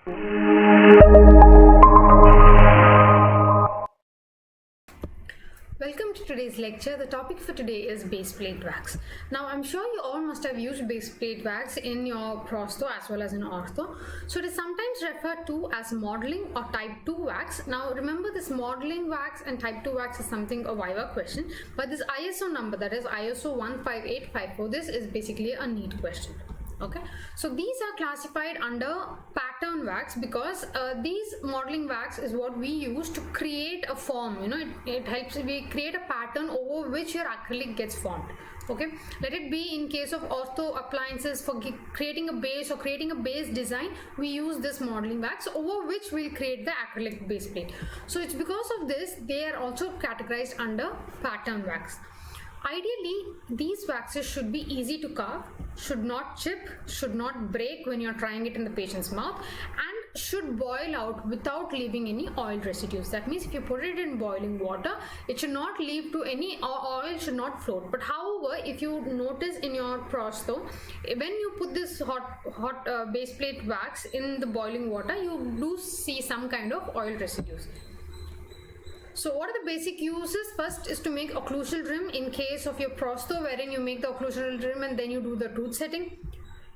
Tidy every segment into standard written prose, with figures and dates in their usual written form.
Welcome to today's lecture. The topic for today is baseplate wax. Now I'm sure you all must have used baseplate wax in your prostho as well as in ortho. So it is sometimes referred to as modeling or type 2 wax. Now remember, this modeling wax and type 2 wax is something a viva question, but this ISO number, that is ISO 15854, this is basically a NEET question. Okay, so these are classified under pattern wax because these modeling wax is what we use to create a form. It helps, we create a pattern over which your acrylic gets formed. Okay, let it be in case of ortho appliances for creating a base or creating a base design, we use this modeling wax over which we'll create the acrylic base plate. So it's because of this they are also categorized under pattern wax. Ideally, these waxes should be easy to carve, should not chip, should not break when you're trying it in the patient's mouth, and should boil out without leaving any oil residues. That means if you put it in boiling water, it should not leave to any oil, should not float. But however, if you notice in your prostho, when you put this hot base plate wax in the boiling water, you do see some kind of oil residues. So what are the basic uses? First is to make occlusal rim in case of your prostho, wherein you make the occlusal rim and then you do the tooth setting.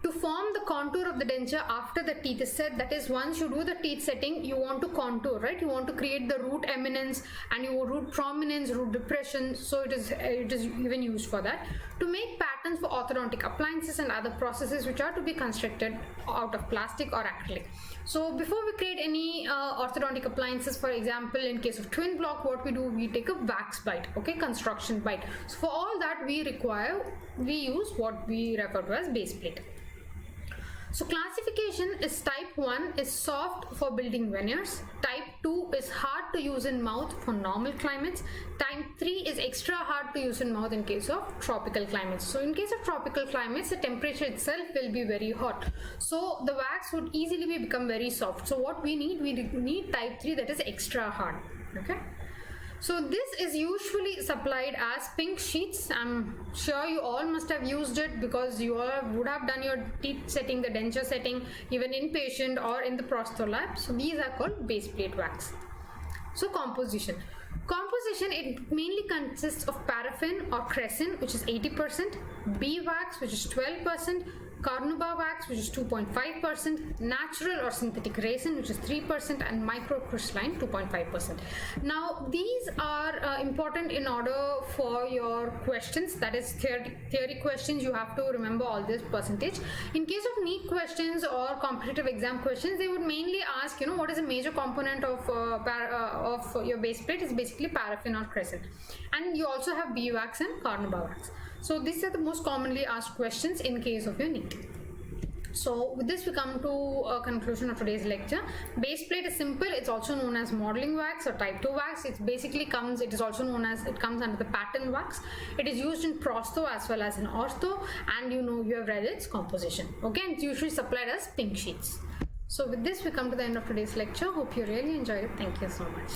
To form the contour of the denture after the teeth is set, that is, once you do the teeth setting, you want to contour, right? You want to create the root eminence and your root prominence, root depression. So it is even used for that. To make patterns for orthodontic appliances and other processes which are to be constructed out of plastic or acrylic. So before we create any orthodontic appliances, for example, in case of twin block, what we do, we take a wax bite, okay, construction bite. So for all that we use what we refer to as base plate. So classification is type 1 is soft for building veneers, type 2 is hard to use in mouth for normal climates, type 3 is extra hard to use in mouth in case of tropical climates. So in case of tropical climates, the temperature itself will be very hot, so the wax would easily become very soft. So what we need type 3, that is extra hard. Okay, so this is usually supplied as pink sheets. I'm sure you all must have used it because you all would have done your teeth setting, the denture setting, even inpatient or in the prostho lab. So these are called base plate wax. So composition, it mainly consists of paraffin or crescent, which is 80%, bee wax, which is 12%, carnauba wax, which is 2.5%, natural or synthetic resin, which is 3%, and microcrystalline 2.5%. Now these are important in order for your questions, that is theory questions. You have to remember all this percentage. In case of NEET questions or competitive exam questions, they would mainly ask, what is a major component of your base plate? Is basically paraffin or crescent, and you also have bee wax and carnauba wax. So these are the most commonly asked questions in case of your NEET. So with this we come to a conclusion of today's lecture. Base plate is simple. It's also known as modeling wax or type 2 wax. It is also known as, it comes under the pattern wax. It is used in prostho as well as in ortho, and you have read its composition. Okay, and it's usually supplied as pink sheets. So with this we come to the end of today's lecture. Hope you really enjoyed it. Thank you so much.